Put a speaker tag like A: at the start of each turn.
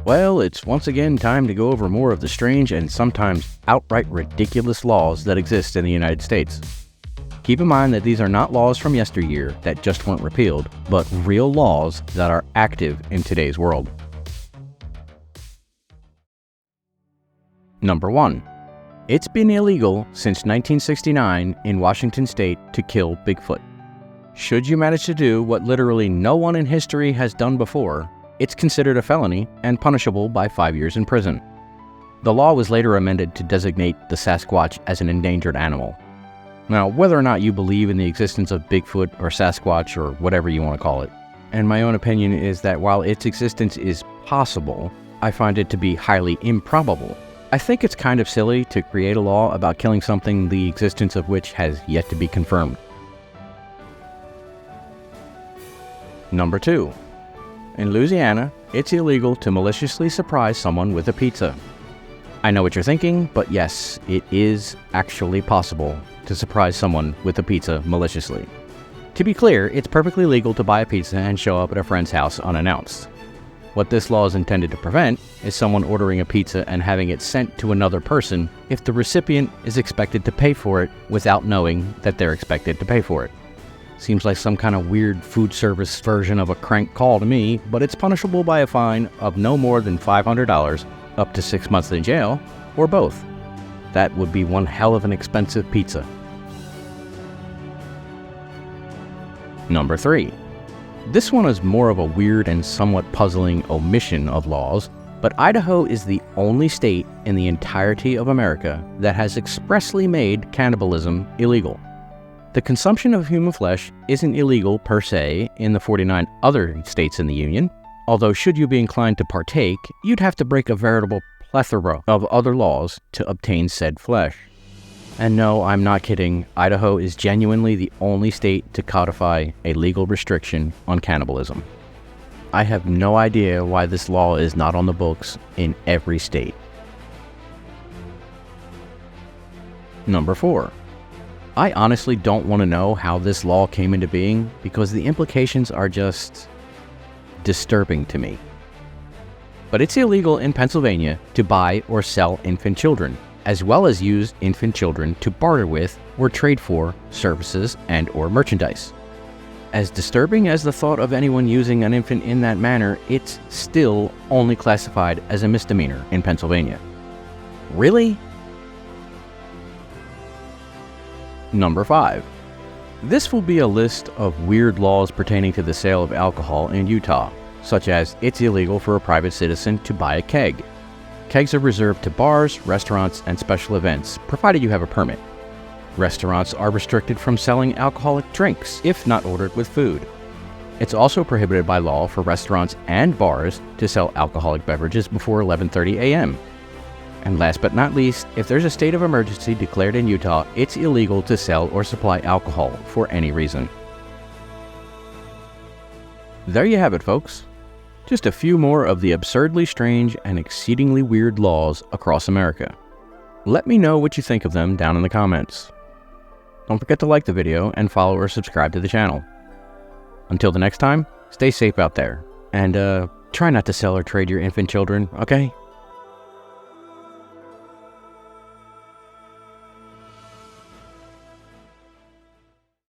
A: Well, it's once again time to go over more of the strange and sometimes outright ridiculous laws that exist in the United States. Keep in mind that these are not laws from yesteryear that just weren't repealed, but real laws that are active in today's world. Number 1. It's been illegal since 1969 in Washington state to kill Bigfoot. Should you manage to do what literally no one in history has done before, it's considered a felony and punishable by 5 years in prison. The law was later amended to designate the Sasquatch as an endangered animal. Now, whether or not you believe in the existence of Bigfoot or Sasquatch or whatever you want to call it, and my own opinion is that while its existence is possible, I find it to be highly improbable. I think it's kind of silly to create a law about killing something the existence of which has yet to be confirmed. Number 2. In Louisiana, it's illegal to maliciously surprise someone with a pizza. I know what you're thinking, but yes, it is actually possible to surprise someone with a pizza maliciously. To be clear, it's perfectly legal to buy a pizza and show up at a friend's house unannounced. What this law is intended to prevent is someone ordering a pizza and having it sent to another person if the recipient is expected to pay for it without knowing that they're expected to pay for it. Seems like some kind of weird food service version of a crank call to me, but it's punishable by a fine of no more than $500, up to 6 months in jail, or both. That would be one hell of an expensive pizza. Number 3. This one is more of a weird and somewhat puzzling omission of laws, but Idaho is the only state in the entirety of America that has expressly made cannibalism illegal. The consumption of human flesh isn't illegal per se in the 49 other states in the Union, although should you be inclined to partake, you'd have to break a veritable plethora of other laws to obtain said flesh. And no, I'm not kidding, Idaho is genuinely the only state to codify a legal restriction on cannibalism. I have no idea why this law is not on the books in every state. Number 4. I honestly don't want to know how this law came into being because the implications are just disturbing to me. But it's illegal in Pennsylvania to buy or sell infant children, as well as use infant children to barter with or trade for services and or merchandise. As disturbing as the thought of anyone using an infant in that manner, it's still only classified as a misdemeanor in Pennsylvania. Really? Number 5. This will be a list of weird laws pertaining to the sale of alcohol in Utah, such as it's illegal for a private citizen to buy a keg. Kegs are reserved to bars, restaurants, and special events, provided you have a permit. Restaurants are restricted from selling alcoholic drinks, if not ordered with food. It's also prohibited by law for restaurants and bars to sell alcoholic beverages before 11:30 a.m. And last but not least, if there's a state of emergency declared in Utah, it's illegal to sell or supply alcohol for any reason. There you have it, folks. Just a few more of the absurdly strange and exceedingly weird laws across America. Let me know what you think of them down in the comments. Don't forget to like the video and follow or subscribe to the channel. Until the next time, stay safe out there, and try not to sell or trade your infant children, okay?